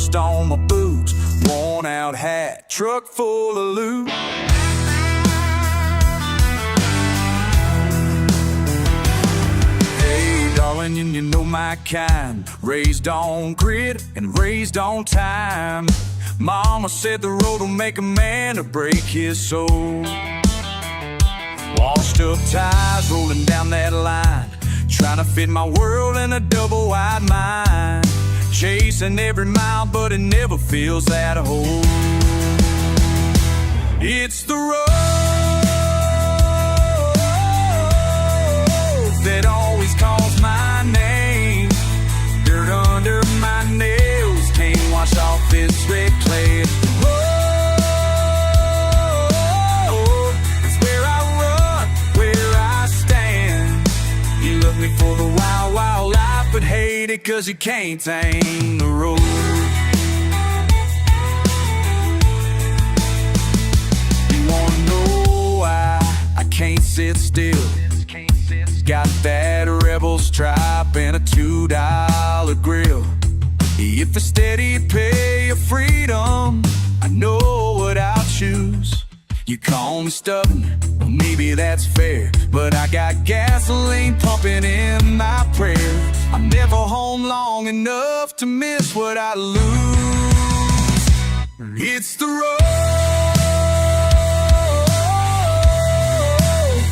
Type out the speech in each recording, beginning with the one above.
rust on my boots, worn out hat, truck full of loot. Hey darling, you know my kind, raised on grit and raised on time. Mama said the road will make a man or break his soul. Washed up ties rolling down that line, trying to fit my world in a double-wide mind. Chasing every mile, but it never feels that whole. It's the road that always calls my name. Dirt under my nails can't wash off this red clay. It's where I run, where I stand. You love me for the wild, wild life, but hate it 'cause you can't tame the road. You wanna know why I can't sit still? Got that rebel stripe and a $2 grill. If a steady pay of freedom, I know what I'll choose. You call me stubborn, well maybe that's fair, but I got gasoline pumping in my prayer. I'm never home long enough to miss what I lose. It's the road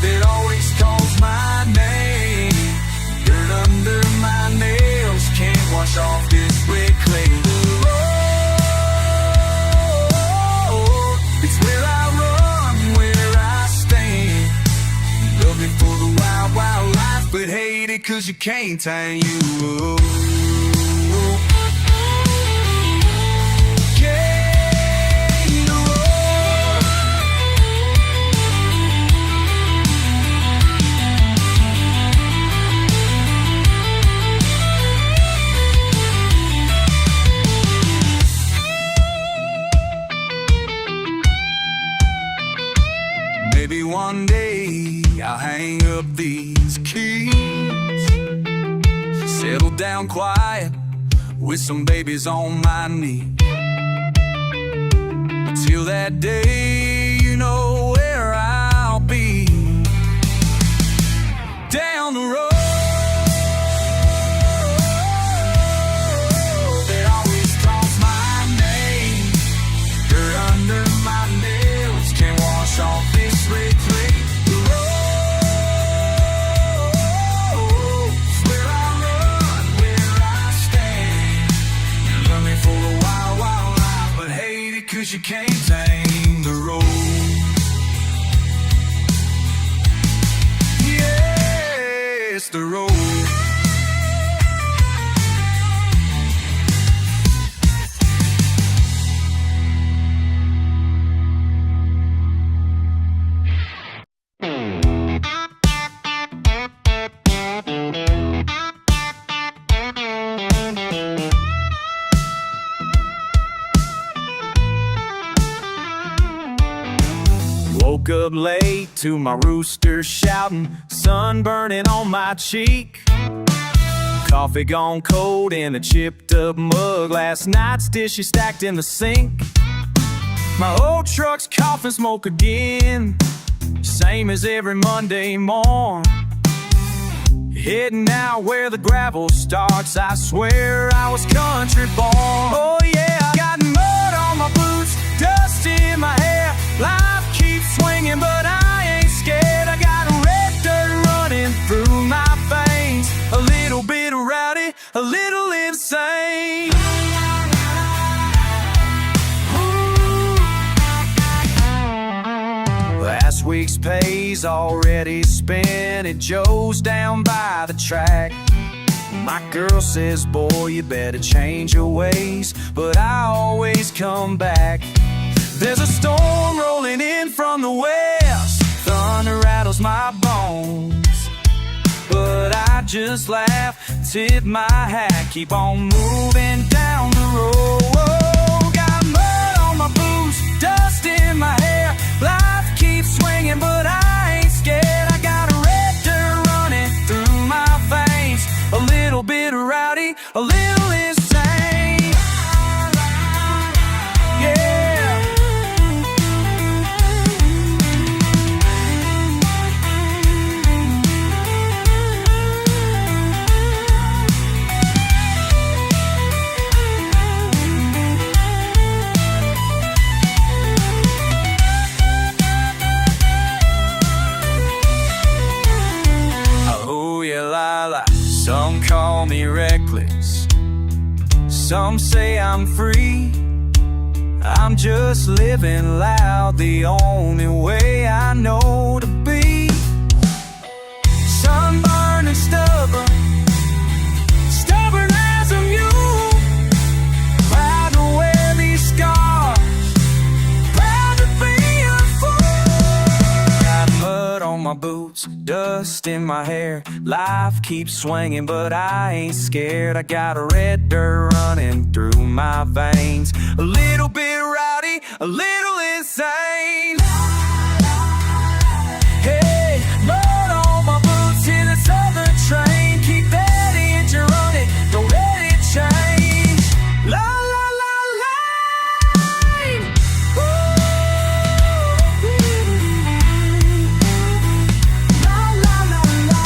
that always calls my name. Dirt under my nails can't wash off this red clay. It's where I run, where I stand. Love me for the wild, wild life, but hate it 'cause you can't tame you. Maybe one day I'll hang up these keys, settle down quiet with some babies on my knee. Till that day, you know where I'll be. Down the road that always calls my name. Dirt under my nails can't wash off this red clay. The road's where I run, where I stand. You love me for the wild, wild life, but hate it 'cause you can't tame the road. Yeah, it's the road. Woke up late to my rooster shouting, sun burning on my cheek. Coffee gone cold in a chipped up mug, last night's dishes stacked in the sink. My old truck's coughing smoke again, same as every Monday morn. Heading out where the gravel starts, I swear I was country born. Oh yeah, I got mud on my boots, dust in my hair. Life keeps swinging, but I ain't scared. I got red dirt running through my veins, a little bit rowdy, a little insane. Last week's pay's already spent at Joe's down by the track. My girl says, boy, you better change your ways, but I always come back. There's a storm rolling in from the west, thunder rattles my bones, but I just laugh, tip my hat, keep on moving down the road. Got mud on my boots, dust in my hair. Life keeps swinging, but I ain't scared. I got red dirt running through my veins, a little bit rowdy, a little insane. Some say I'm free, I'm just living loud, the only way I know to be. Sunburned and stubborn, stubborn as a mule, proud to wear these scars, proud to be a fool. Got mud on my boots, dust in my hair, life keeps swinging but I ain't scared. I got a red dirt running through my veins, a little bit rowdy, a little insane. Hey, mud on my boots in the southern train, keep that engine running, don't let it change. La la la line. La la la la.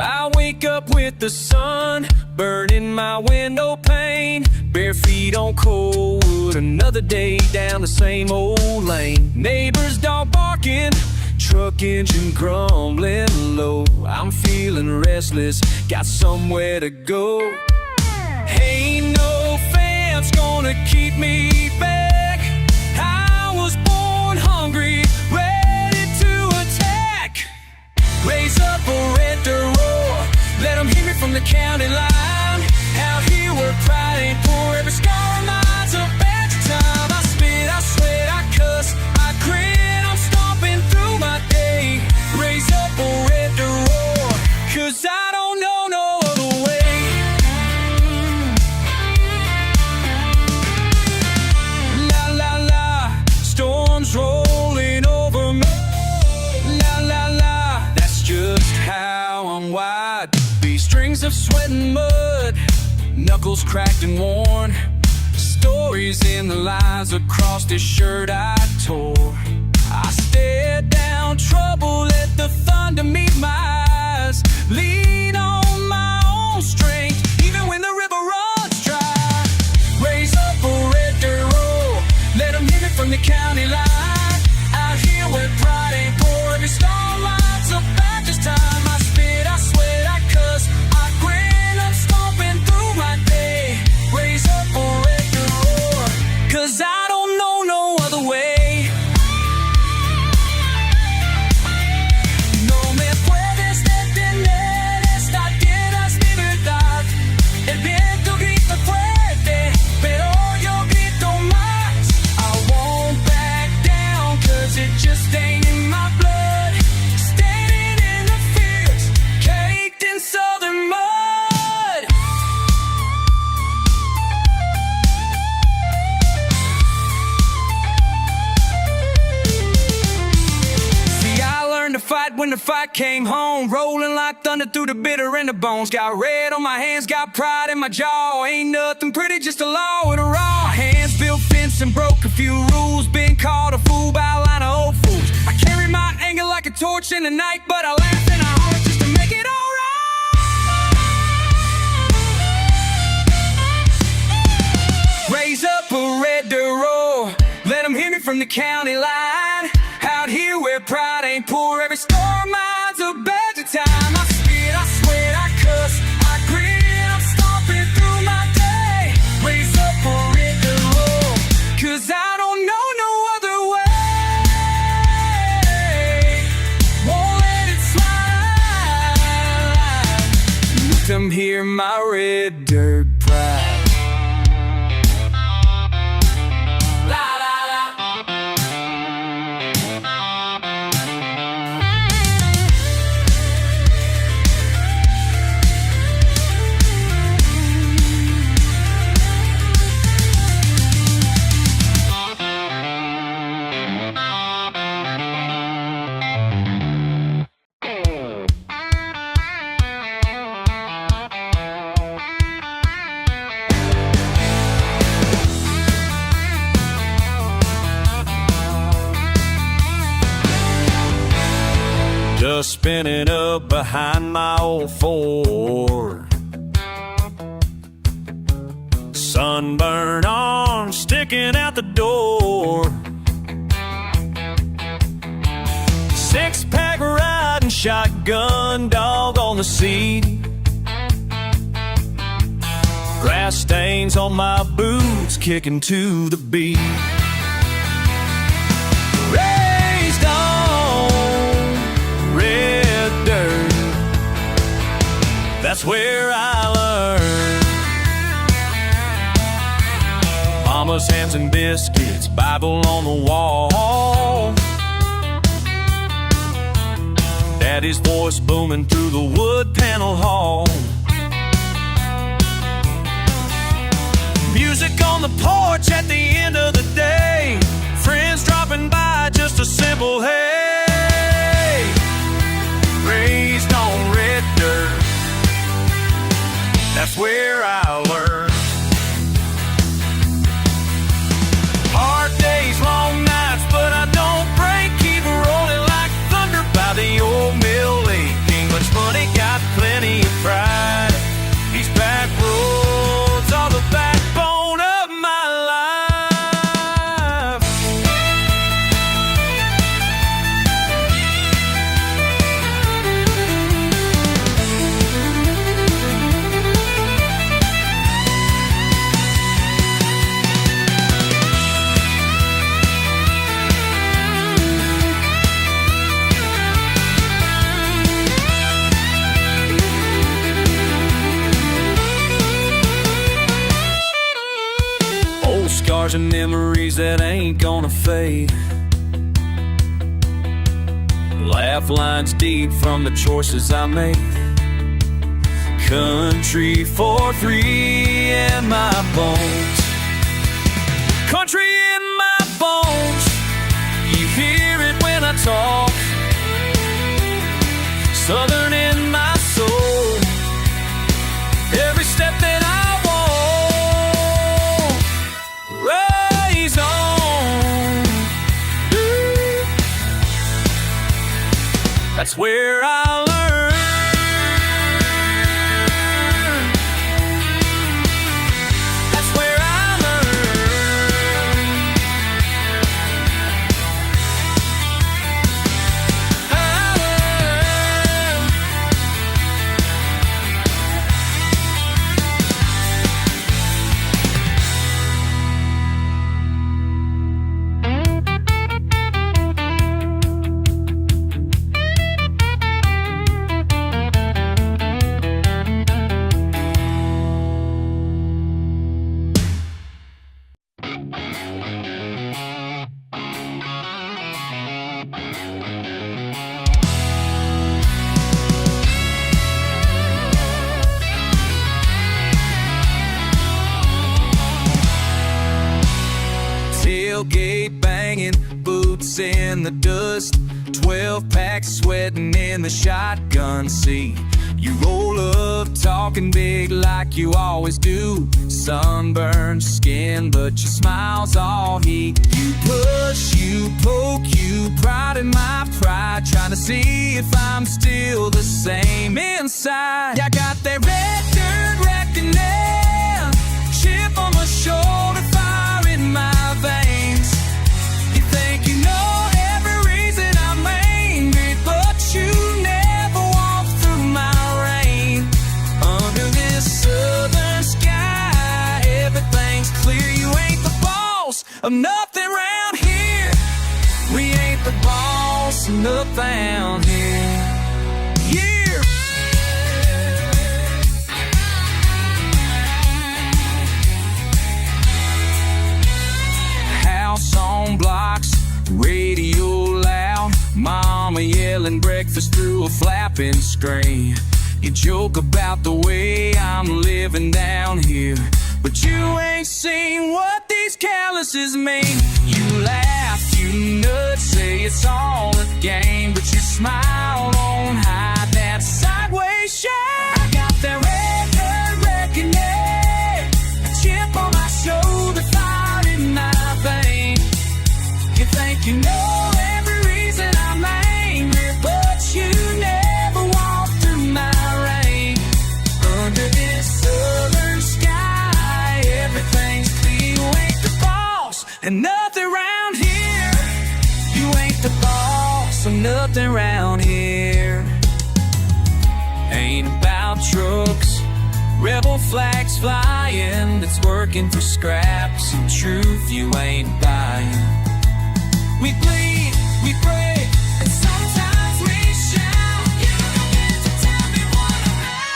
I wake up with the sun burning my window pane, bare feet on cold wood, another day down the same old lane. Neighbor's dog barking, truck engine grumbling low. I'm feeling restless, got somewhere to go. Ain't no fence gonna keep me back, I was born hungry, ready to attack. Raise up a red dirt roar, let them hear me from the county line. Out here where pride ain't poor, every scar of mine's a bad time. I spit, I sweat, I cuss, I grin, I'm stomping through my day. Raise up a red dirt roar, cause I don't know no other way. La la la, storms rolling over me. La la la, that's just how I'm wired to be. Strings of sweat and mud, knuckles cracked and worn, stories in the lines across this shirt I tore. I stared down trouble, let the thunder meet my eyes, lean on my own strength, even when the river runs dry. Raise up a red dirt road, let them hear me from the county line. Out here where pride ain't poor, every starlight's a Baptist time. I spit, I sweat, I cuss, I grin, I'm stomping through my day. Raise up a red dirt roar, cause I don't know no other way. No me puedes detener esta tierra es mi verdad. El viento grita fuerte, pero yo grito más. I won't back down, cause it just ain't in my blood. Standing in the fields, caked in southern mud. See, I learned to fight when the fight came home, rolling like thunder through the bitter and the bones. Got red on my hands, got pride in my jaw. Ain't nothing pretty, just a law with a raw. Hands built fence and broke a few rules, been called a fool by a line of old fools. I carry my anger like a torch in the night, but I laugh and I heart just to make it alright. Raise up a red dirt roar, let them hear me from the county line. Out here where pride ain't poor, every score of mine's a badge of time. I spit, I sweat, I cuss, I grin, I'm stomping through my day. Raise up a red dirt roar, cause I don't know no other way. Won't let it slide. Let them hear my red dirt pride. La la la. just spinning up behind my old Ford. Sunburn arms sticking out the door. Six-pack riding shotgun, dog on the seat. Grass stains on my boots, kicking to the beat. Raised on red dirt, that's where I learned. Mama's hams and biscuits, Bible on the wall. Daddy's voice booming through the wood panel hall. Music on the porch at the end of the day. Friends dropping by, just a simple hey. Raised on red dirt, that's where I learned. Hard days, long nights, but I don't break. Keep rolling like thunder by the old mill lake. Ain't much money, got plenty of pride. These back roads are the backbone of my life. Scars and memories that ain't gonna fade. Laugh lines deep from the choices I made. Country for three in my bones. Country in my bones. You hear it when I talk. Southern in my soul. Every step that I that's where I learned. That's where I tailgate banging, boots in the dust, 12 packs sweating in the shotgun seat. You roll up talking big like you always do. Sunburned skin, but your smile's all heat. You push, you poke, you prod in my pride, trying to see if I'm still the same inside. I got that red dirt reckoning, chip on my shoulder, fire in my veins. You think you know every reason I'm angry, but you never walk through my rain. Under this southern sky, everything's clear. You ain't the boss of nothing around here. We ain't the boss of nothing here. Yeah. House on blocks, radio loud, mama yelling breakfast through a flapping screen. You joke about the way I'm living down here, but you ain't seen what these calluses mean. You laugh, you nut, say it's all a game, but your smile won't hide that sideways shame. I got that red dirt reckoning, a chip on my shoulder, fire in my vein. You think you know every reason I'm angry, but you and nothing around here. You ain't the boss of nothing around here. Ain't about trucks, rebel flags flying, that's working for scraps and truth you ain't buying. We bleed, we break, and sometimes we shout. You don't get to tell me what I'm mad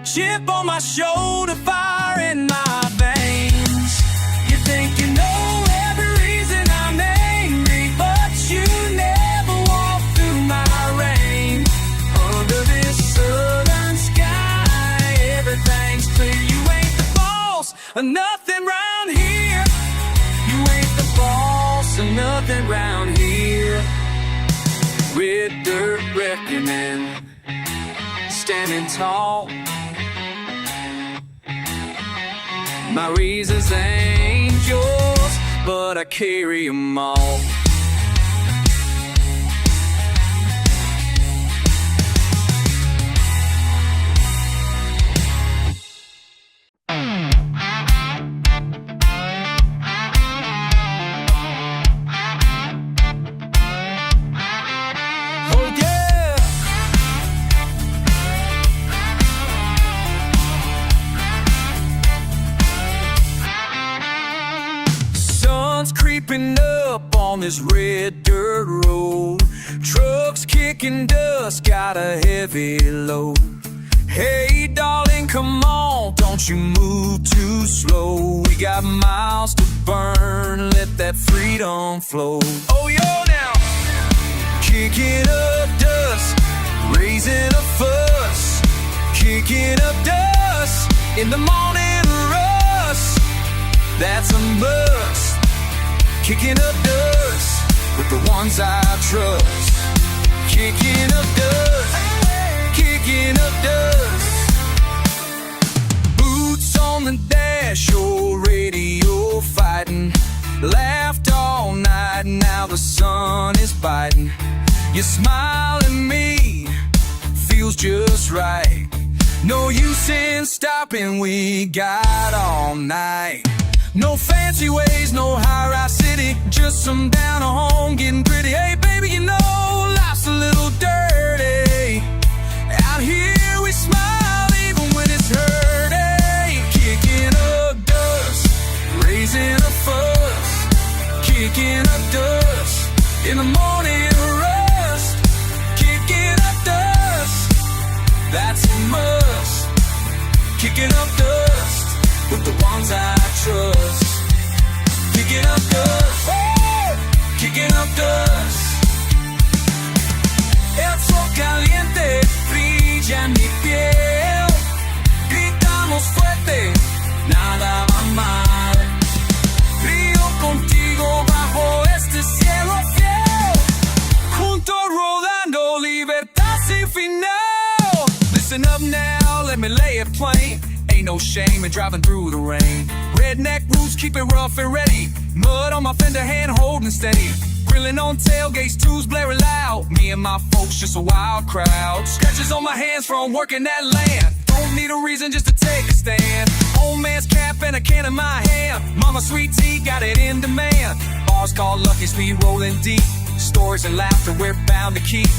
chip on my shoulder, fire in my veins. You think you know every reason I'm angry, but you never walk through my rain. Under this southern sky, everything's clear. You ain't the boss of nothing round here. You ain't the boss of nothing round here. Red dirt reckoning, standing tall. My reasons ain't yours, but I carry 'em all. Creeping up on this red dirt road, trucks kicking dust, got a heavy load. Hey darling, come on, don't you move too slow. We got miles to burn, let that freedom flow. Oh yo now, kicking up dust, raising a fuss, kicking up dust in the morning rush. That's a must. Kicking up dust with the ones I trust. Kicking up dust, kicking up dust. Boots on the dash, your radio fighting. Laughed all night, now the sun is biting. You smile at me, feels just right. No use in stopping, we got all night. No fancy ways, no high-rise city, just some down home getting pretty. Hey baby, you know life's a little dirty. Out here we smile even when it's hurting. Kicking up dust, raising a fuss, kicking up dust in the morning rust. Kicking up dust, that's a must. Kicking up dust with the ones I trust. Kicking up dust, oh, kicking up dust. El sol caliente brilla en mi piel. Gritamos fuerte, nada va mal. Río contigo bajo este cielo fiel. Juntos rodando, libertad sin final. Listen up now, let me lay it plain. Ain't no shame in driving through the rain. Redneck roots keep it rough and ready. Mud on my fender, hand holding steady. Grilling on tailgates, tubes blaring loud. Me and my folks, just a wild crowd. Scratches on my hands from working that land. Don't need a reason just to take a stand. Old man's cap and a can in my hand. Mama sweet tea, got it in demand. Bars called Lucky, speed rolling deep. Stories and laughter we're bound to keep.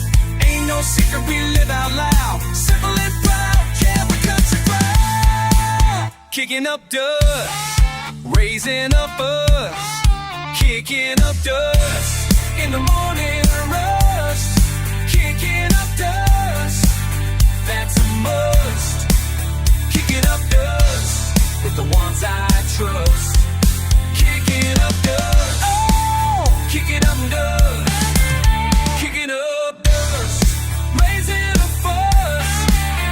Ain't no secret, we live out loud. Simple and proud, yeah, we country proud. Kicking up dust, raising up us. Kicking up dust in the morning rush. Kicking up dust, that's a must. Kicking up dust with the ones I trust. Kicking up dust, oh, kicking up dust. Kicking up dust, raising a fuss.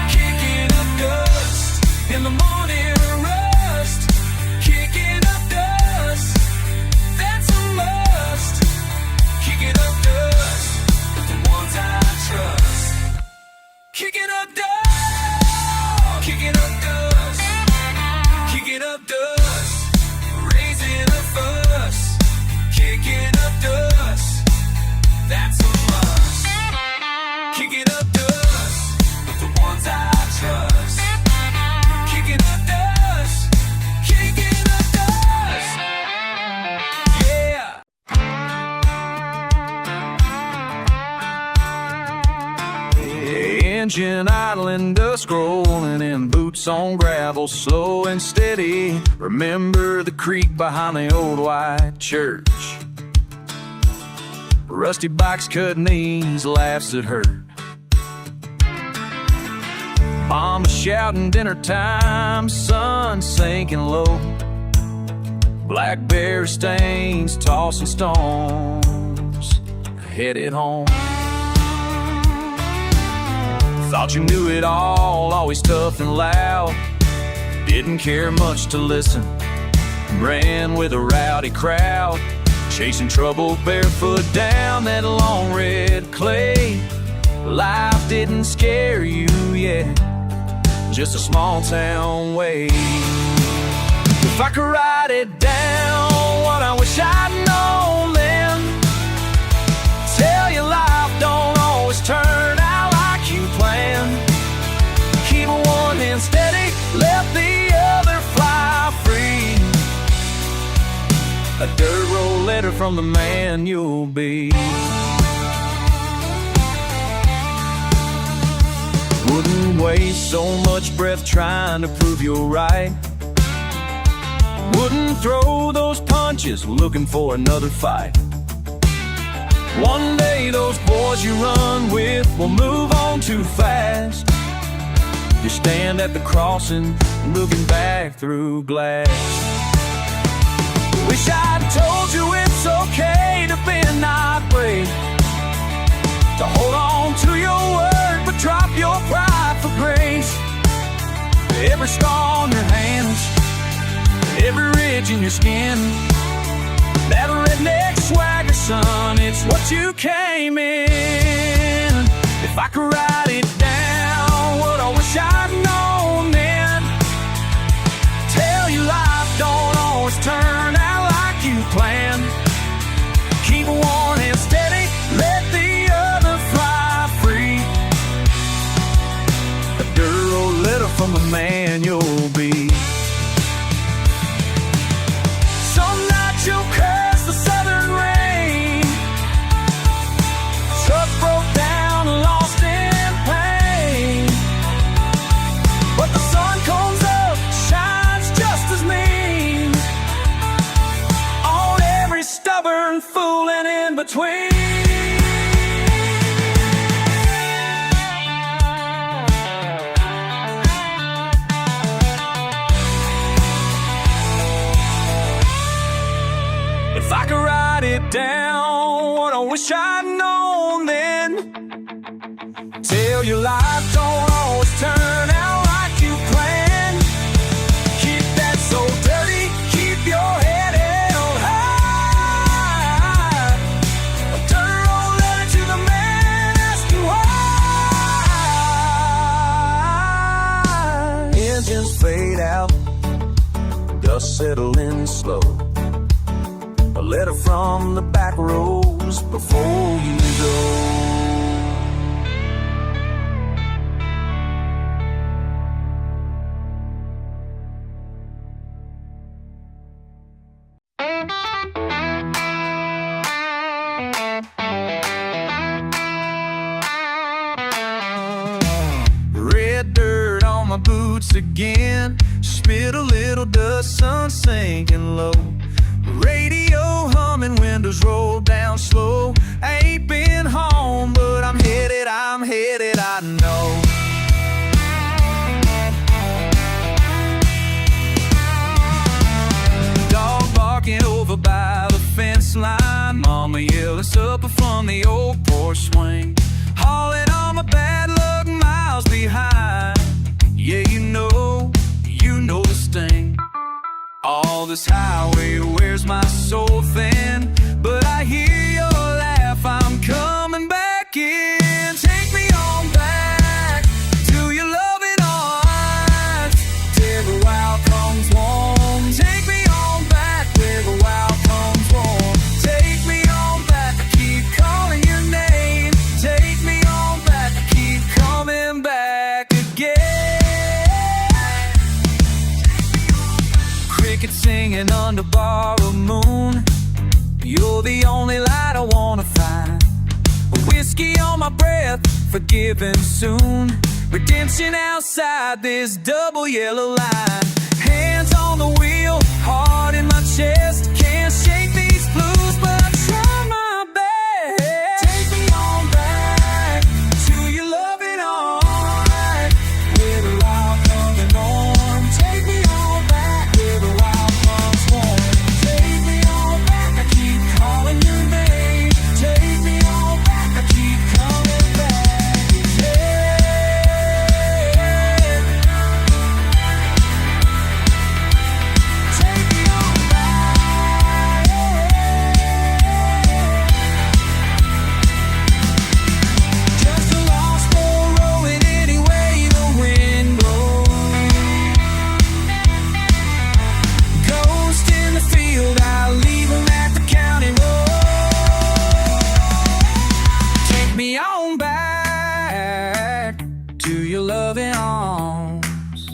Kicking up dust in the morning rush. Kicking up dust, that's a must. Kicking up dust with the ones I trust. Kicking up dust. engine idling, dust rolling, and boots on gravel, slow and steady. Remember the creek behind the old white church. Rusty bikes cut knees, laughs that hurt. Mama shouting dinner time, sun sinking low. Blackberry stains, tossing stones, headed home. Thought you knew it all, always tough and loud. Didn't care much to listen, ran with a rowdy crowd, chasing trouble barefoot down that long red clay. Life didn't scare you yet, just a small town way. If I could write it down, what I wish I'd known then. Tell you life don't always turn out like you planned. Keep one hand steady, let the other fly free. A dirt road letter from the man you'll be. Wouldn't waste so much breath trying to prove you're right. Wouldn't throw those punches looking for another fight. One day those boys you run with will move on too fast. You stand at the crossing, looking back through glass. Wish I'd told you it's okay to bend, not break, to hold on to your word but drop your pride for grace. Every scar on your hands, every ridge in your skin, that redneck swagger, son, it's what you came in. If I could write it down, what I wish I'd known then. Tell you life don't always turn out like you planned. Keep one hand steady, let the other fly free. A dirt road letter from the man you'll be. Some nights you'll curse the southern rain. Truck broke down, lost in pain. But the sun comes up, shines just as mean on every stubborn fool and in between. If I could write it down, what I wish I'd known then. Tell your life don't always turn out like you planned. Keep that soul dirty, keep your head held high. A dirt road letter to the man asking why. Engines fade out, dust settling slow. A letter from the back roads before you go. Red dirt on my boots again, spit a little dust, sun sinking low. Radio humming, windows roll down slow. I ain't been home, but I'm headed, I know. Dog barking over by the fence line. Mama yelling supper from the old porch swing. Hauling all my bad luck miles behind. Yeah, you know the sting. All this highway wears my soul thin, but I hear your laugh, I'm coming back in. Take me on back to your loving arms. Till the wild comes warm. Take me on back where the wild comes warm. Take me on back, I keep calling your name. Take me on back, I keep coming back again. Crickets singing under borrowed moon. You're the only light I wanna find. Whiskey on my breath, forgiven soon. Redemption outside this double yellow line. Hands on the wheel, heart in my chest. Can't shake these blues, but I try my best. Take me on back to your loving arms, where the wild comes and warm. Take me on back where the wild comes warm. Take me on back, I keep calling your name. Take me on back, I keep coming back. Yeah. Take me on back. Just a lost boy rolling any way the wind blows. Ghost in the field, I'll leave him at the county road. Take me on back to your loving arms.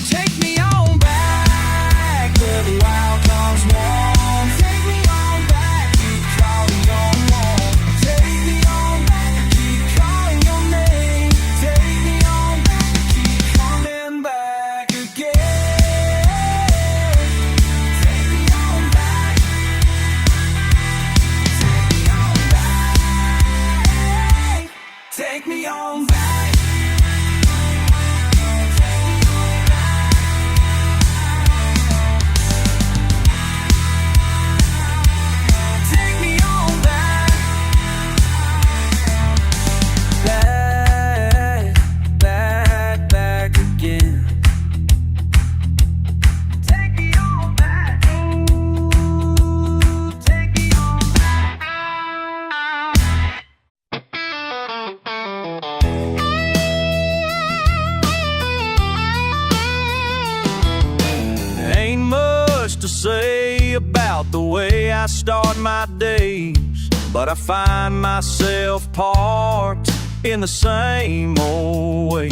Take me on back where the wild comes warm. Take me on back, keep calling your name. Take me on back, keep calling your name. Take me on back, keep coming back again. Take me on back. Take me on back. Take me on back. Take me on back. Back again. Take me on back. Ooh, take me on back. Ain't much to say about the way I start my days, but I find myself parked in the same old way.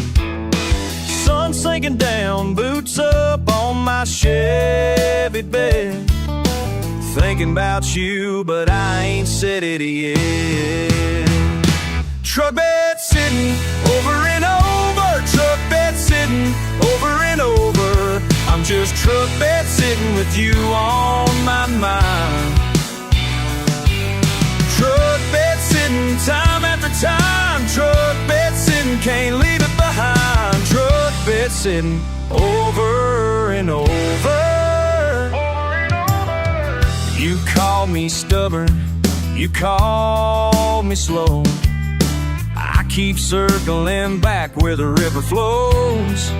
Sun sinking down, boots up on my Chevy bed. Thinking about you, but I ain't said it yet. Truck bed sitting over and over. Truck bed sitting over and over. I'm just truck bed sitting with you on my mind. Truck bed sitting time after time. Truck bed sitting, can't leave it behind. Truck bed sitting over and over. You call me stubborn, you call me slow. I keep circling back where the river flows.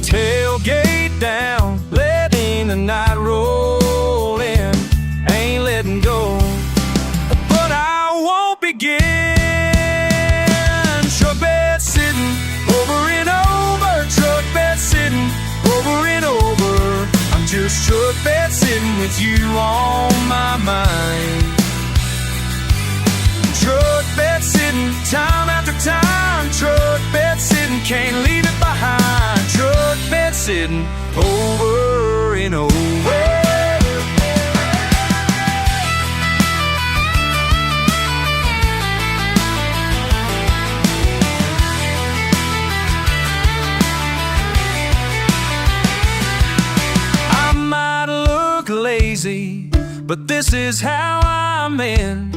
Tailgate down, letting the night roll in. Ain't letting go, but I won't begin. Truck bed sitting over and over. Truck bed sitting over and over. I'm just truck bed sitting with you on my mind. Truck bed sitting time after time. Truck bed sitting, can't leave it behind. Truck bed sitting over and over. I might look lazy, but this is how I'm in.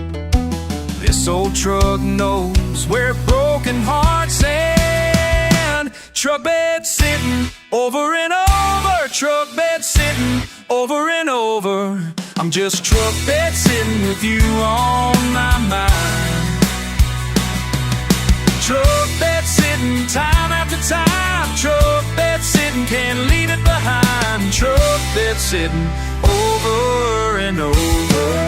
This old truck knows where broken hearts end. Truck bed sitting over and over. Truck bed sitting over and over. I'm just truck bed sitting with you on my mind. Truck bed sitting time after time. Truck bed sitting, can't leave it behind. Truck bed sitting over and over.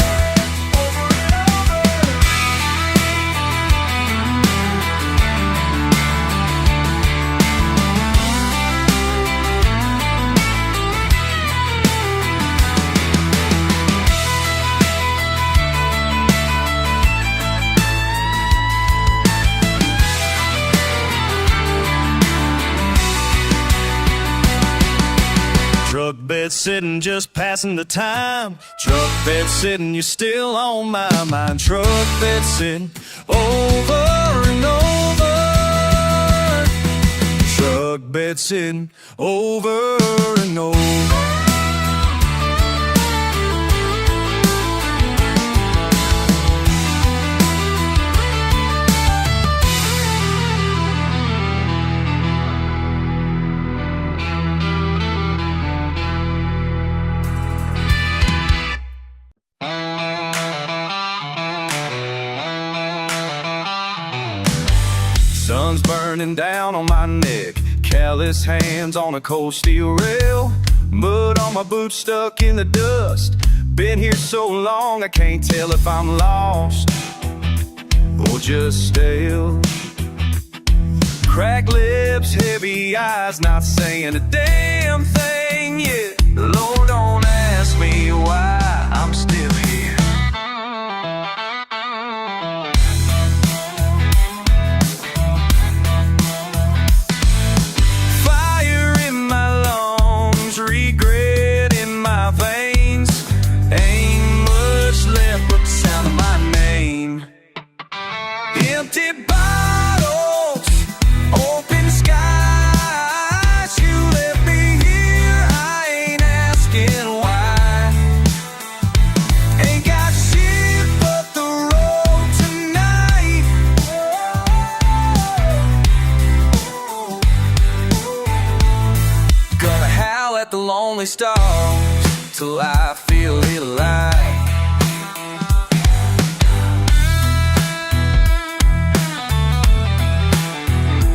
Truck bed bed sitting, just passing the time. Truck bed sitting, you're still on my mind. Truck bed sitting, over and over. Truck bed sitting, over and over. Sun's burning down on my neck, callous hands on a cold steel rail, mud on my boots stuck in the dust. Been here so long I can't tell if I'm lost or just stale. Cracked lips, heavy eyes, not saying a damn thing yet. Lord, don't ask me why I'm still here. Empty bottles, open skies. You left me here, I ain't asking why. Ain't got shit but the road tonight. Gonna howl at the lonely stars till I feel it alive.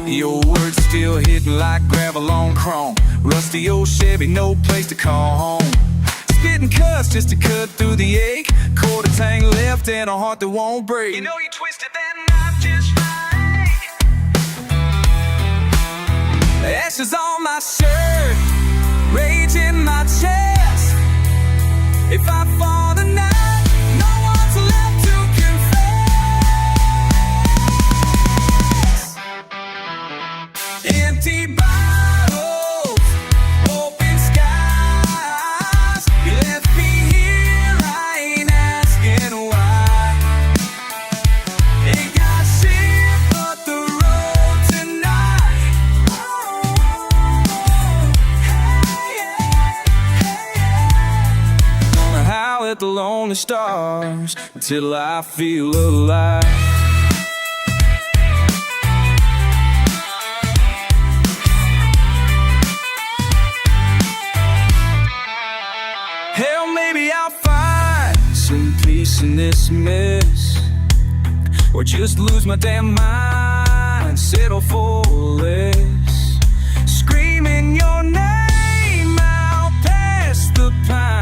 Your words still hitting like gravel on chrome. Rusty old Chevy, no place to call home. Spitting cuts just to cut through the ache. Quarter tank left and a heart that won't break. You know you twisted that knife just right. Ashes on my shirt, rage in my chest. If I fall tonight, no one's left to confess. Empty bottles, open skies. You left me here, I ain't asking why. Ain't got shit but the road tonight. Gonna howl at the lonely stars until I feel alive. Hell, maybe I'll find some peace in this mess, or just lose my damn mind, settle for less. Screaming your name out past the pines.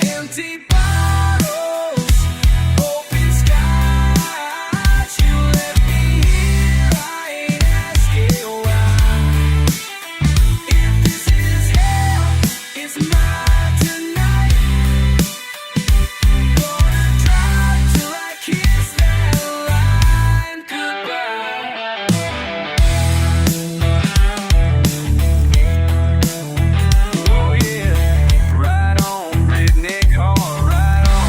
Empty bottles, open skies. You left me here, I ain't asking why. If this is hell, it's mine tonight. Gonna drive till I kiss that line goodbye. Oh yeah, right on, redneck hard, right on.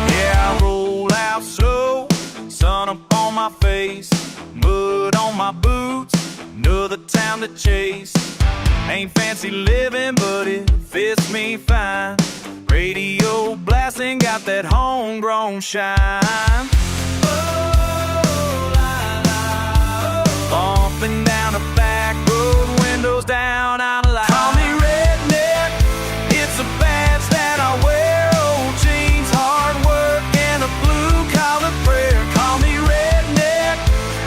Yeah, I roll out slow, sun up on my face, mud on my boots, another town to chase. Ain't fancy living, but it fits me fine. Radio blasting, got that homegrown shine. Oh, la, la, oh. Bumping down a back road, windows down, out of light. Call me redneck, it's a badge that I wear. Old jeans, hard work, and a blue-collar prayer. Call me redneck,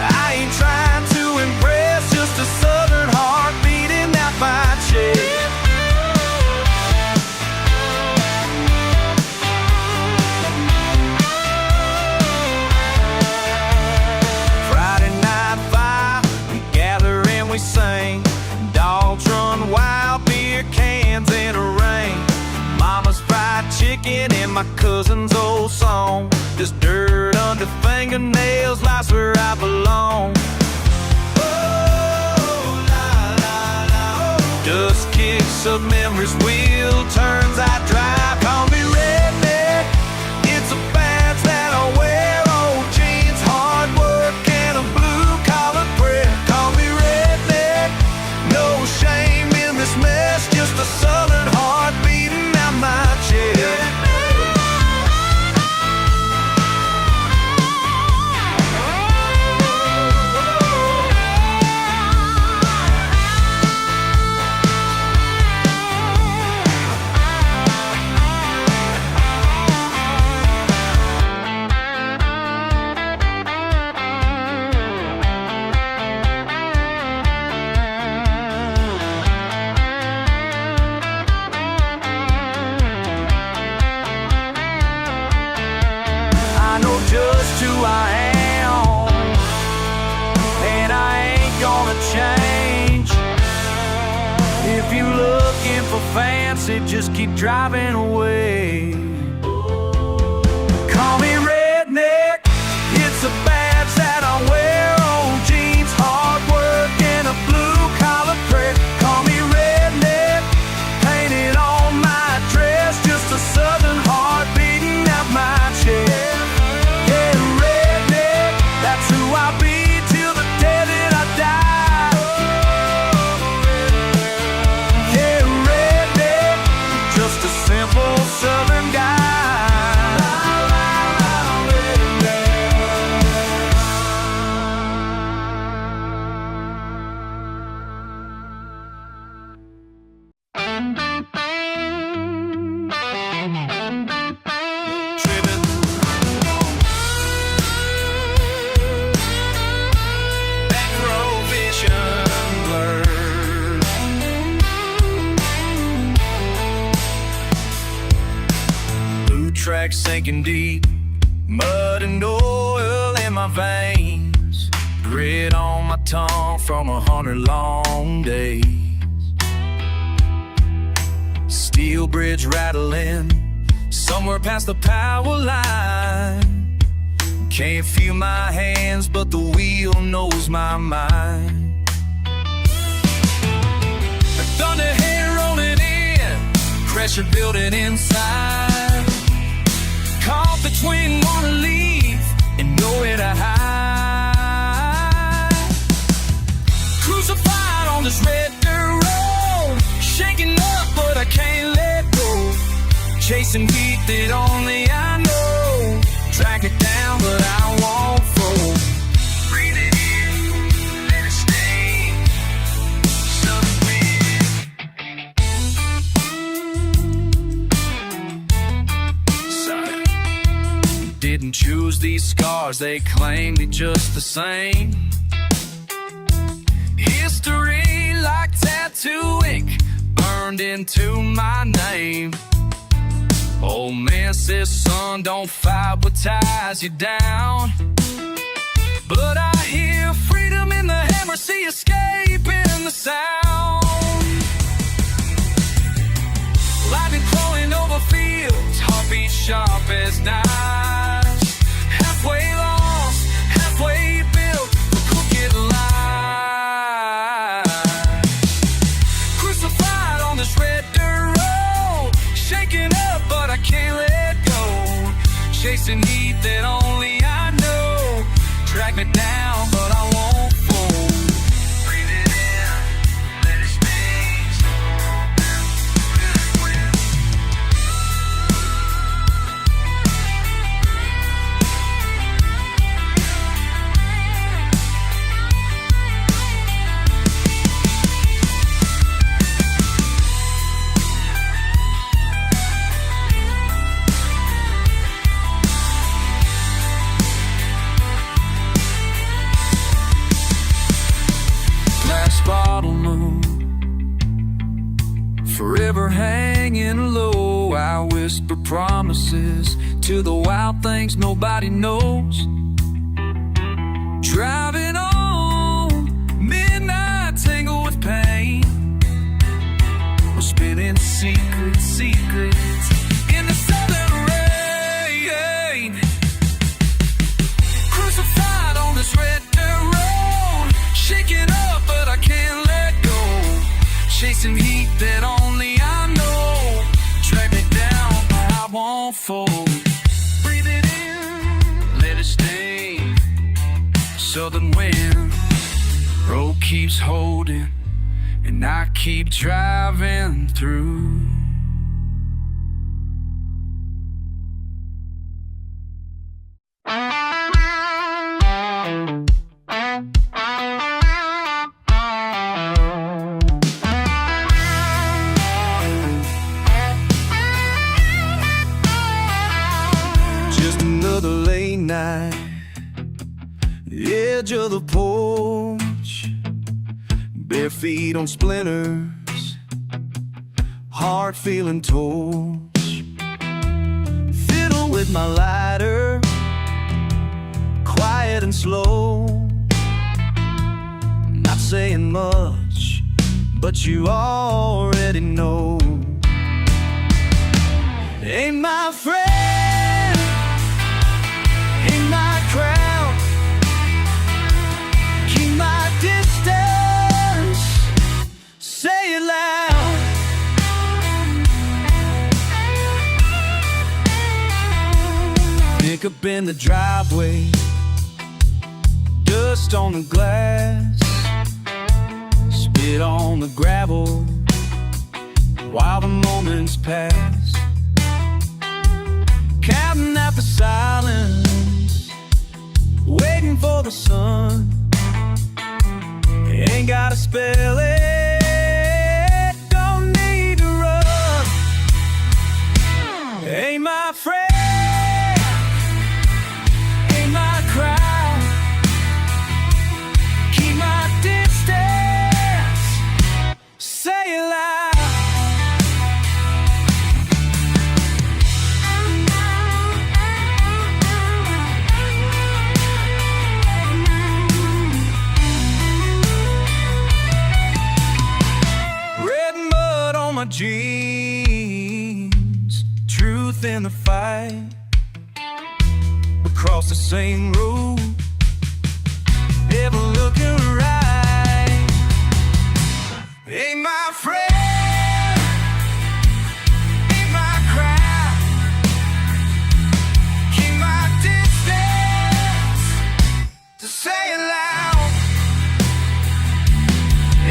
I ain't trying to impress, just a southern heart beating that fire. cousin's old song. This dirt under fingernails, life's where I belong. Oh, la, la, la, oh. Dust kicks up memories, wheel turns, I drive. Call me redneck, it's a badge that I wear. Old jeans, hard work, and a blue-collar prayer. Call me redneck, no shame in this mess, just a southern heart beating out my chest. Just who I am, and I ain't gonna change. If you looking for fancy, just keep driving away. Call me redneck, it's a badge that I wear. Old jeans, hard work, and a blue-collar prayer. Call me redneck, painted on my dress, just a southern heart beating out my chest. Southern guy. Backroad vision blurred. Blue track sinking deep, mud and oil in my veins, grit on my tongue from 100 long days. Steel bridge rattling somewhere past the power line. Can't feel my hands, but the wheel knows my mind. The thunderhead rolling in, pressure building inside. Caught between wanna leave and nowhere to hide. Crucified on this red dirt road, shaking up but I can't let go. Chasing heat that only I know. Track it down but I won't fold. Breathe it in, let it stay. Southern wind. Didn't choose these scars, they claim me just the same. History like tattoo ink burned into my name. Old man says, son, don't fight what ties you down. But I hear freedom in the hammer, see escape in the sound. Lightning crawling over fields, heartbeat sharp as knives. Halfway lost, halfway built, the crooked line. Crucified on this red dirt road, shaking up but I can't let go. Chasing heat that only I know. Drag me down but I won't fold. Breathe it in, let it stay. Bottle moon, forever hanging low. I whisper promises to the wild things nobody knows. Driving on, midnight tangled with pain. We're spinning secrets in the southern rain. chasing heat that only I know. Drag me down, but I won't fold. Breathe it in, let it stay. Southern wind, road keeps holding, and I keep driving through. Just another late night, the edge of the porch, bare feet on splinters, heart feeling torch. Fiddle with my lighter, quiet and slow. Not saying much, but you already know. Ain't my friend, ain't my crowd. Keep my distance, say it loud. Pick up in the driveway, dust on the glass, spit on the gravel while the moments pass. Counting out the silence, waiting for the sun. Ain't gotta spell it, don't need to run. Ain't my friend, ain't my crowd. Keep my distance, say it loud. My jeans, truth in the fight, across the same road, ever looking right. Ain't my friend, ain't my crowd. Keep my distance, to say it loud.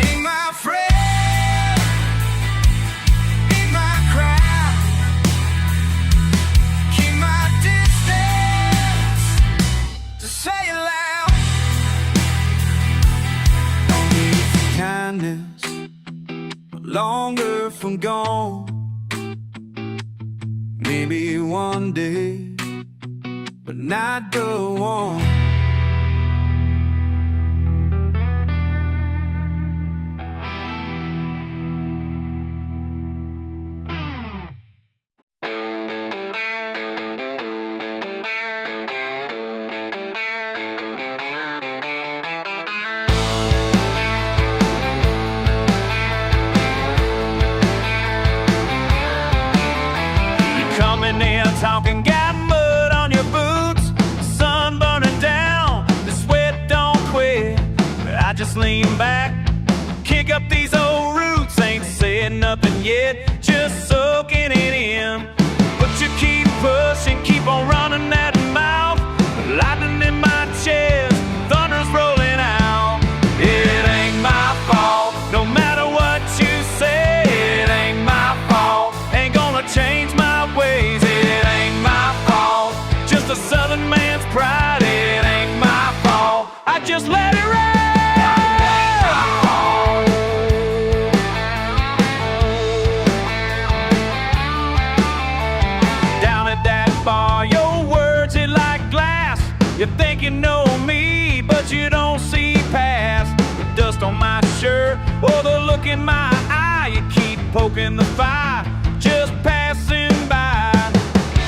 Ain't my friend, longer from gone. Maybe one day, but not the one. Talking, got mud on your boots, sun burning down, the sweat don't quit. I just lean back, kick up these old roots, ain't said nothing yet, just soaking it in. But you keep pushing, keep on running that mouth, lightning in my chest, thunder's rolling out. It ain't my fault, no matter what you say, it ain't my fault, ain't gonna change my ways. A southern man's pride, it ain't my fault, I just let it rain. Down at that bar, your words hit like glass. You think you know me, but you don't see past the dust on my shirt or the look in my eye. You keep poking the fire, just passing by.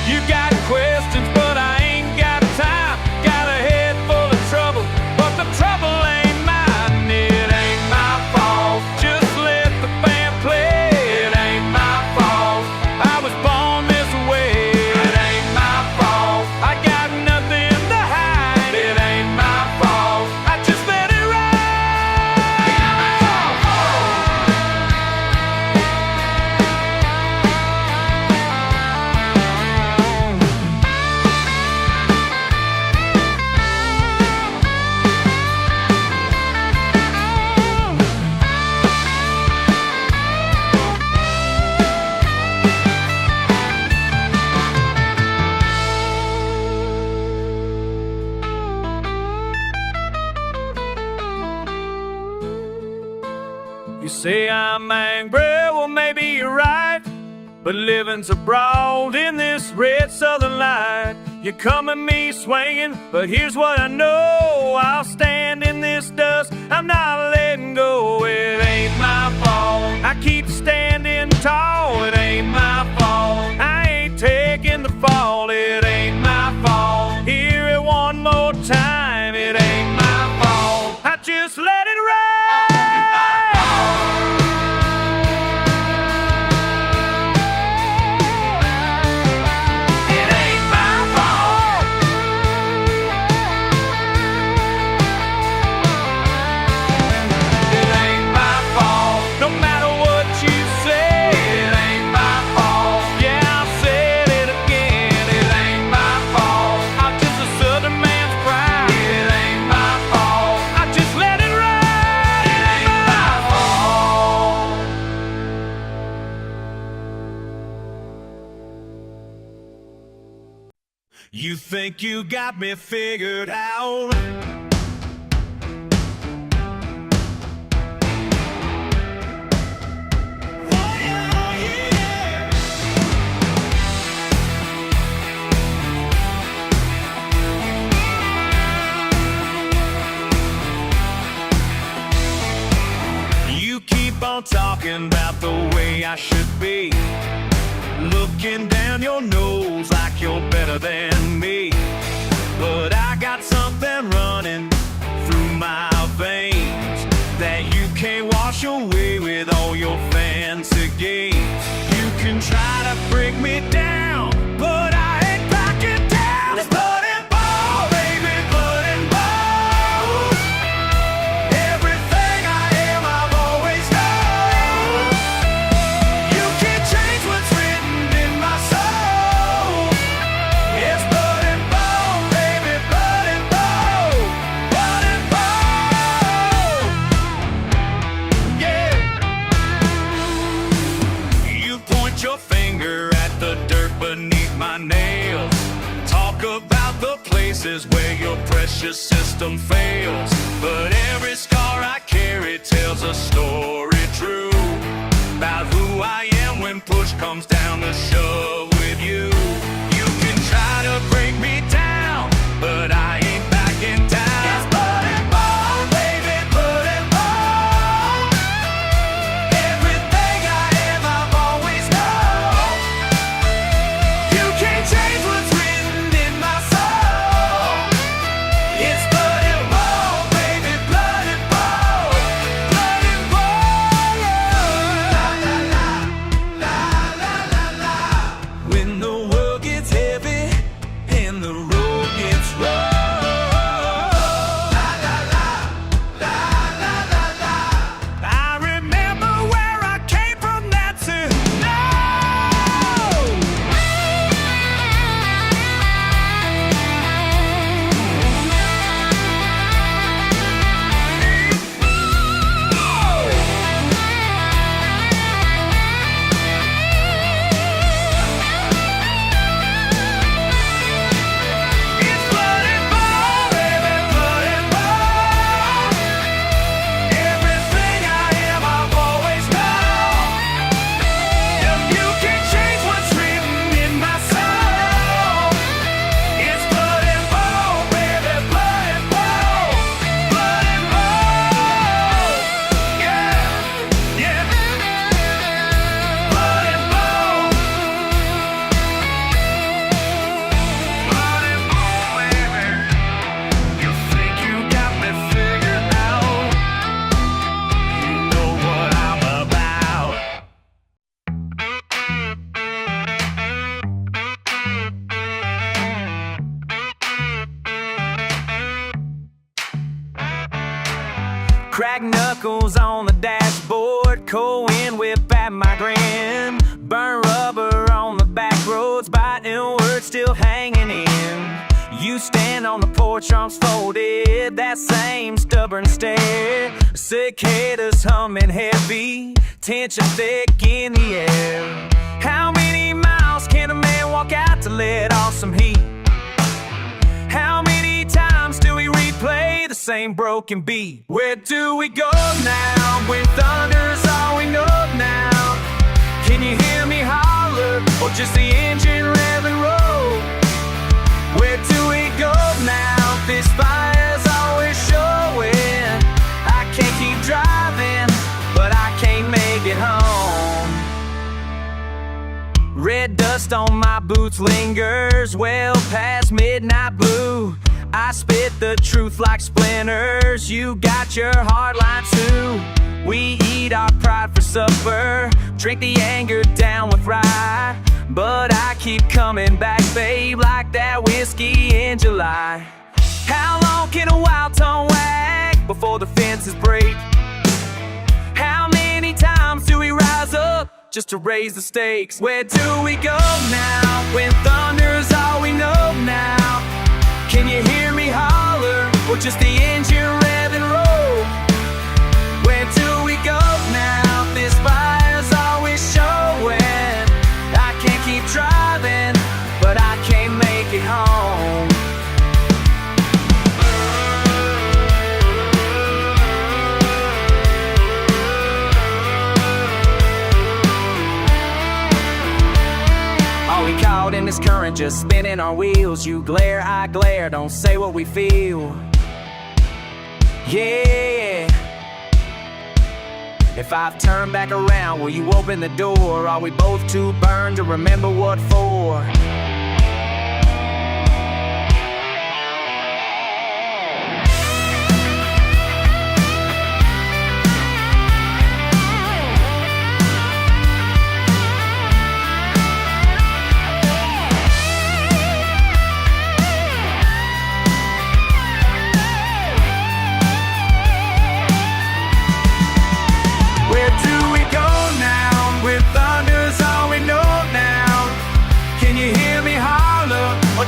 You got questions, but I ain't got time. Got a head full of trouble, but the trouble ain't mine. It ain't my fault, just let the band play. It ain't my fault, I was born this way. It ain't my fault, I got nothing to hide. It ain't my fault, I just let it ride. You say I'm angry, well maybe you're right, but living's abroad in this red southern light. You come at me swinging, but here's what I know: I'll stand in this dust, I'm not letting go. It ain't my fault, I keep standing tall. It ain't my fault, I ain't taking the fall. It ain't my fault, hear it one more time. It ain't my fault, I just let it ride. You think you got me figured out? You keep on talking about the way I should be, looking down your nose like you're better than me. But I got something running through my veins that you can't wash away with all your fancy games. You can try to break me down, but I ain't backing down. It's blood and ball, baby, blood and ball. Everything I am, I've always known. You can't change what's written in my soul. It's blood and bone, baby, blood and bone, blood and bone. Yeah. You point your finger at the dirt beneath my nails. Talk about the places where your precious system fails. But every scar I carry tells a story true about who I am when push comes down to shove with you. You can try to break me down, but I ain't backing down. It's blood and bone, baby, blood and bone. Everything I am, I've always known. You can't change what's written in my soul. It's blood and bone, baby, blood and bone, blood and bone. La la la, la la la la. When the world gets heavy and the road gets rough. La la la, la la la la. I remember where I came from, that's it. No! It's blood and bone, baby, blood and bone. Everything I am, I've always known. You can't change what's written in my soul. It's blood and bone, baby, blood and bone, blood and bone. Yeah, yeah. Blood and bone. Blood and bone, baby. You think you got me figured out? You know what I'm about. Crack knuckles on the dashboard, Koe whip at my grin. Burn rubber on the back roads, biting words still hanging in. You stand on the porch, arms folded, that same stubborn stare. Cicadas humming heavy, tension thick in the air. How many miles can a man walk out to let off some heat? How many times do we repeat play the same broken beat. Where do we go now when thunder's all we know now? Can you hear me holler, or just the engine revving roll? Where do we go now? This fire's always showing. I can't keep driving, but I can't make it home. Red dust on my boots lingers well past midnight blue. I spit the truth like splinters. You got your hard line too. We eat our pride for supper, drink the anger down with rye. But I keep coming back, babe, like that whiskey in July. How long can a wild tongue wag before the fences break? How many times do we rise up just to raise the stakes? Where do we go now when thunder's all we know now? Can you hear me holler, or just the engine revving roll? Where do we go now? This fire's always showing. I can't keep driving, but I can't make it home. Are we caught in this current, just spinning our wheels? You glare, I glare, don't say what we feel. Yeah. If I've turned back around, will you open the door? Are we both too burned to remember what for?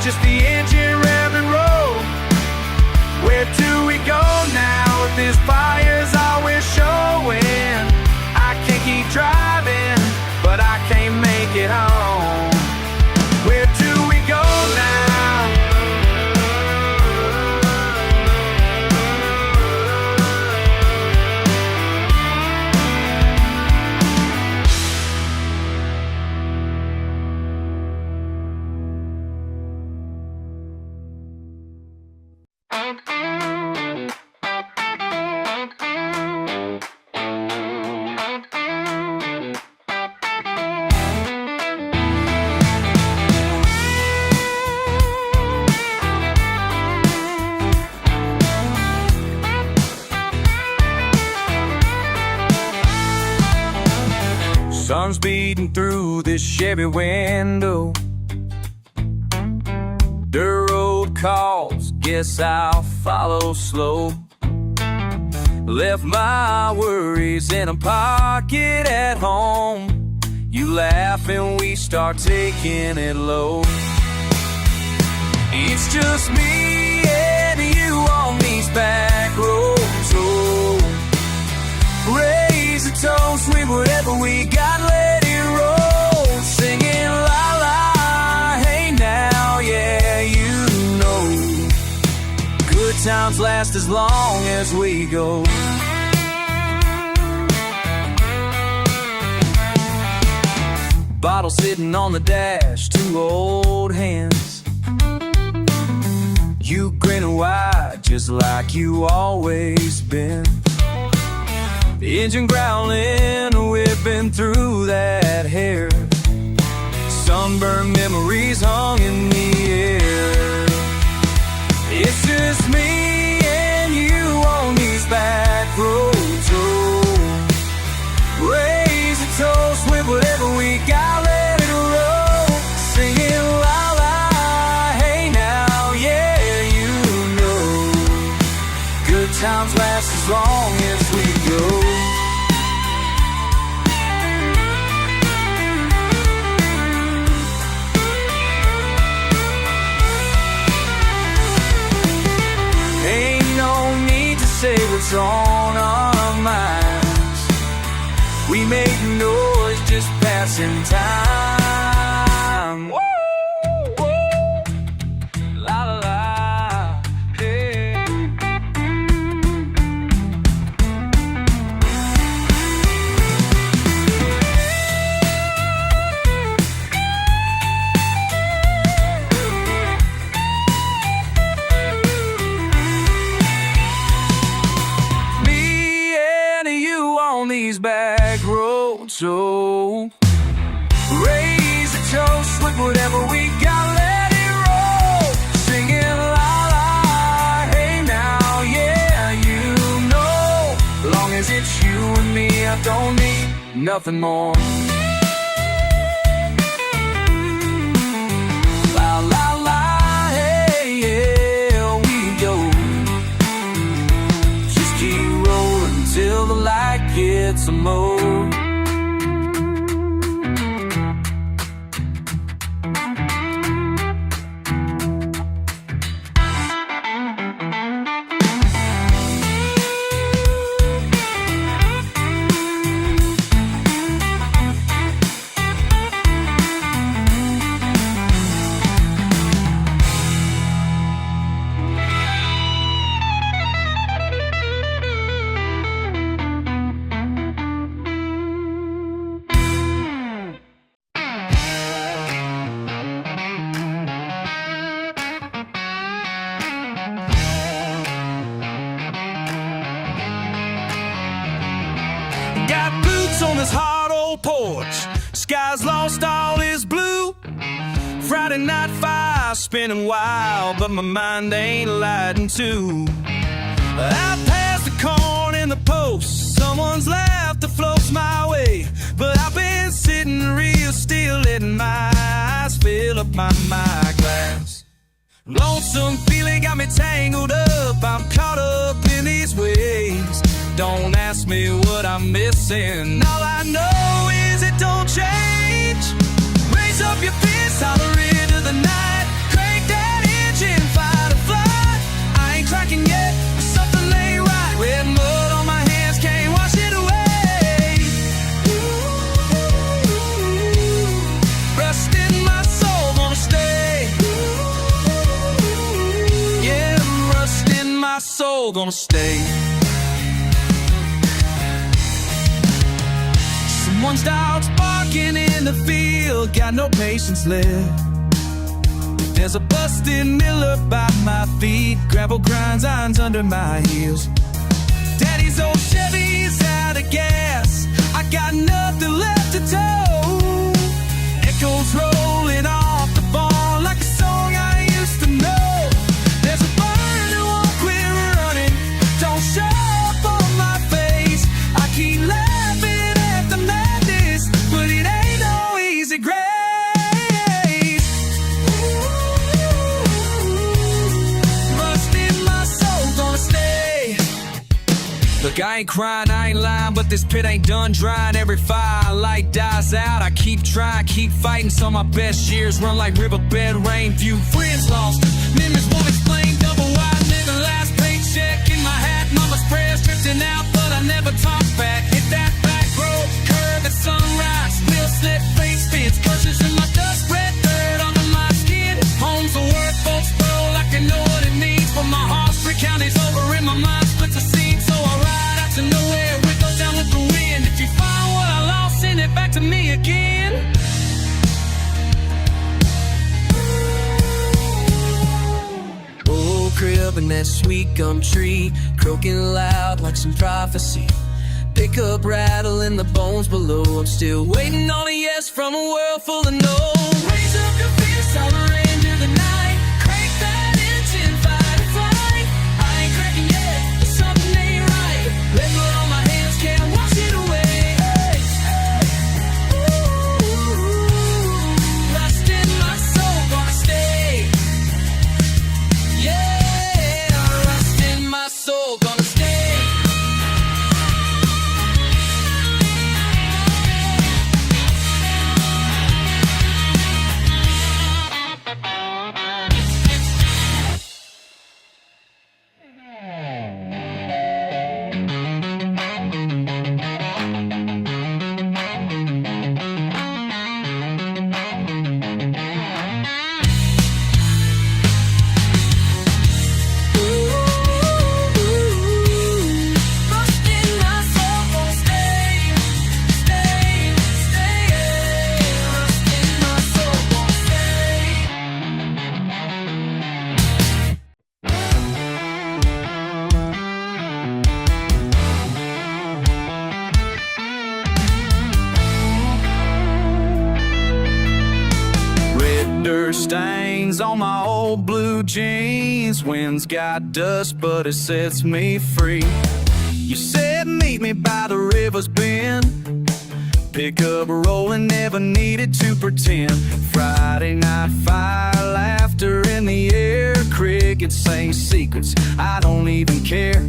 Just the engine revving roll. Where do we go now if this fire's always showing? I can't keep driving, but I can't make it home. Where do we go now? Sun's beating through this Chevy window. Dirt road calls, guess I'll follow slow. Left my worries in a pocket at home. You laugh and we start taking it low. It's just me and you on these back roads. Oh, raise a toast with whatever we got, let it roll. Singing la la, hey now, yeah, you know. Good times last as long as we go. Bottle sitting on the dash, two old hands. You grinning wide, just like you always been. The engine growling, whipping through that hair. Sunburned memories hung in the air. It's just me and you on these back roads. Oh, raise a toast with whatever we got, let it roll. Singing la la, hey now, yeah, you know. Good times last as long as we go. Say what's on our minds. We make noise just passing time. Woo, woo. La la la, hey. backroads. Oh, raise a toast with whatever we got, let it roll. Singing la la, hey now, yeah, you know. Long as it's you and me, I don't need nothing more. La la la, hey, yeah, we go. Just keep rolling till the light gets a mo. Got boots on this hot old porch, sky's lost all is blue. Friday night fire spinning wild, but my mind ain't lighting too. I passed the corn in the post, someone's laughter floats my way. But I've been sitting real still, letting my eyes fill up my glass. Lonesome feeling got me tangled up, I'm caught up in these waves. Don't ask me what I'm missing, all I know is it don't change. Raise up your fist, holler into the night. Crank that engine, fight or flight. I ain't cracking yet, but something ain't right. Red mud on my hands, can't wash it away. Rust in my soul, gonna stay. Yeah, rust in my soul, gonna stay. Someone's dog's barking in the field, got no patience left. There's a busted miller by my feet, gravel grinds irons under my heels. Daddy's old Chevy's out of gas, I got nothing left to tow. Echoes rolling off the barn like a song I used to know. There's a burn that won't quit running, don't show up on my face. I keep laughing at the madness, but it ain't no easy grace. Rust in my soul, gonna stay. Look, I ain't crying, I ain't lying, but this pit ain't done drying. Every firelight dies out, I keep trying, keep fighting. Some of my best years run like riverbed rain. Few friends lost, memories won't explain. Double wide living, last paycheck in my hat. Mama's prayers drifting out, but I never talk back. Hit that back road, curve at sunrise. Wheel slip, face fits, curses in my dust, red dirt under my skin. Home's a word, folks throw like I know what it means. But my heart's 3 counties over in my mind, splits a scene. So I ride out to nowhere, we go down with the wind. If you find what I lost, send it back to me again. Old crib and that sweet gum tree, croaking loud like some prophecy. Pick up rattle in the bones below, I'm still waiting on a yes from a world full of no. Raise up your fist, holler into the night. Crank that engine, fight or flight. I ain't cracking yet, but something ain't right. Red blood on my hands, can't wash it away. Hey, hey. Ooh, rust in my soul, gonna stay. Yeah, rust in my soul, gonna stay. stains on my old blue jeans. Wind's got dust, but it sets me free. You said meet me by the river's bend. Pick up rolling, never needed to pretend. Friday night fire, laughter in the air. Crickets saying secrets, I don't even care.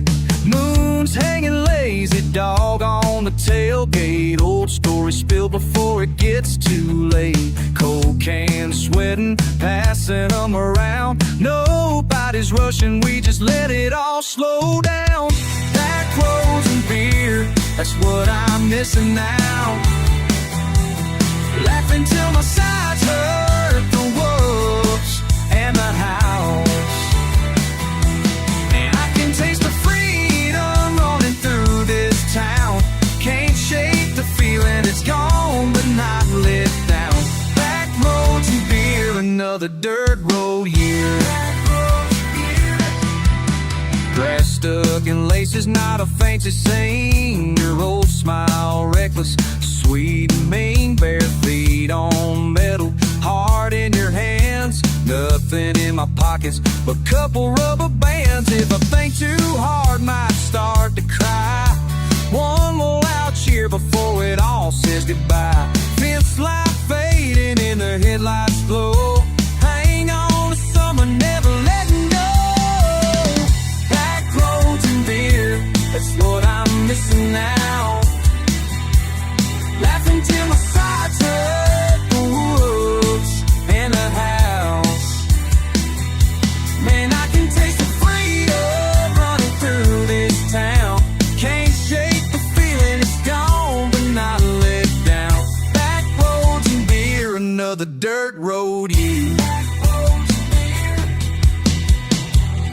Moon's hanging lazy, dog on the tailgate. Old story spilled before it gets too late. Cold cans sweating, passing them around. Nobody's rushing, we just let it all slow down. Backroads and beer, that's what I'm missing now. Laughing till my sides hurt, the wolves and the house. And I can taste the freedom running through this town. Can't shake the feeling, it's gone but not let down. Backroads and beer, another dirt road year. Grass stuck in laces, not a fancy scene. Your old smile, reckless, sweet and mean. Bare feet on metal, heart in your hands. Nothing in my pockets but couple rubber bands. If I think too hard, might start to cry. One more loud cheer before it all says goodbye. Fence light fading in the headlights glow. Hang on to summer, never letting go. Backroads and beer, that's what I'm missing now. Laughing till my sides hurt, the woods and the house. Man, I can taste the freedom running through this town. Can't shake the feeling, it's gone but not let down. Backroads and beer, another dirt road year.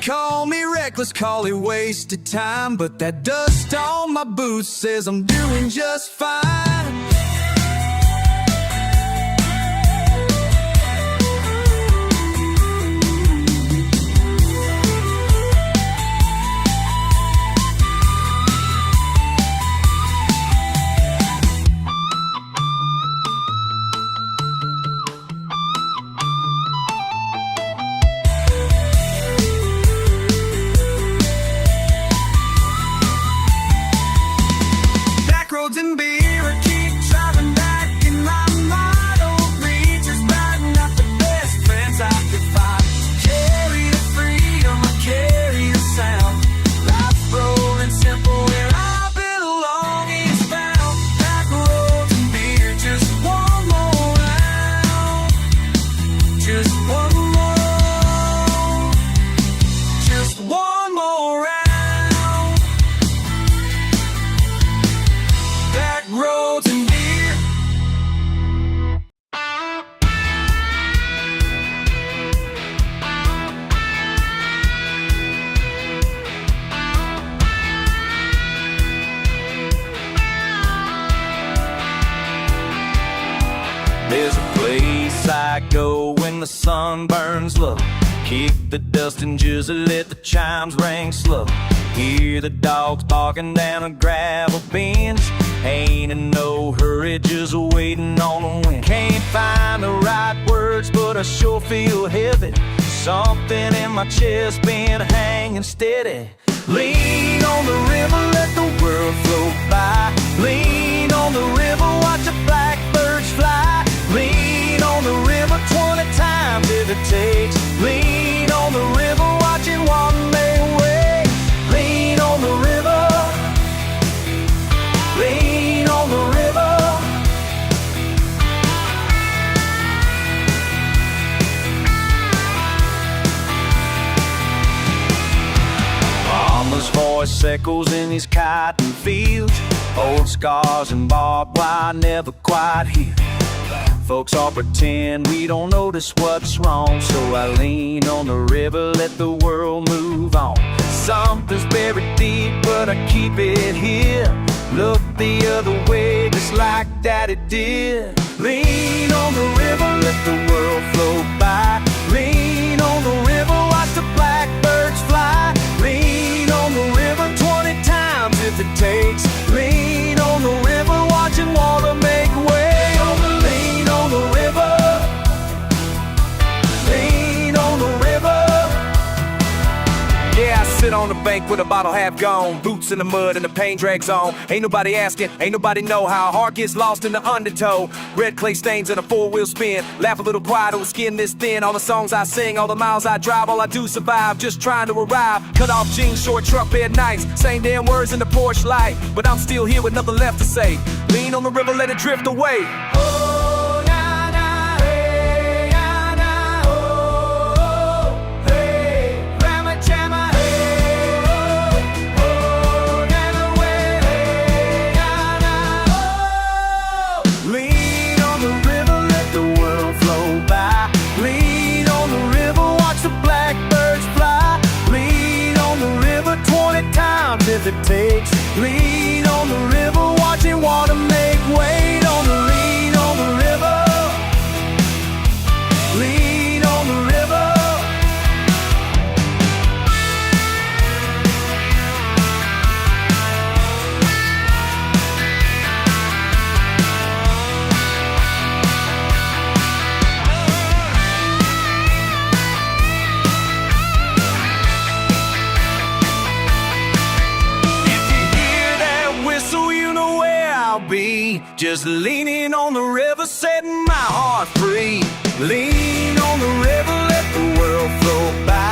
Call me reckless, call it wasted time, but that dust on my boots says I'm doing just fine. Backroads and beer, I keep driving back in my mind. Old reachers biting out the best friends I could find. Carry the freedom, I carry the sound. Life rolling simple where I belong is found. Backroads and beer, just one more round. Just one more. Just one more round. Backroads and beer. There's a place I go when the sun burns low. Kick the dust and just let the chimes ring slow. Hear the dogs barking down a gravel bench. Ain't in no hurry, just waiting on the wind. Can't find the right words, but I sure feel heavy. Something in my chest been hanging steady. Lean on the river, let the world float by. Lean on the river, watch the blackbirds fly. Lean on the river 20 times if it takes. Lean on the river, watching water make way. Lean on the river. Lean on the river. Mama's voice echoes in these cotton fields. Old scars and barbed wire never quite heal. Folks all pretend we don't notice what's wrong. So I lean on the river, let the world move on. Something's buried deep, but I keep it here. Look the other way, just like Daddy did. Lean on the river, let the world flow by. Lean on the river, watch the blackbirds fly. Lean on the river 20 times if it takes. Lean on the river, watching water make way. Lean on the river. on the bank with a bottle half gone. Boots in the mud and the pain drags on. Ain't nobody asking, ain't nobody know how a heart gets lost in the undertow. Red clay stains in a four-wheel spin. Laugh a little quiet with skin this thin. All the songs I sing, all the miles I drive, all I do survive, just trying to arrive. Cut off jeans, short truck bed nights. Same damn words in the porch light, but I'm still here with nothing left to say. Lean on the river, let it drift away. Oh, na, na, hey, na, na, oh, hey, ramma, jamma, hey, oh, na, way, hey, na, na, oh. Lean on the river, let the world flow by. Lean on the river, watch the blackbirds fly. Lean on the river 20 times if it takes. Lean on the river, watching water make way. On the lean on the river. Lean on the river. Just leaning on the river, setting my heart free. Lean on the river, let the world flow by.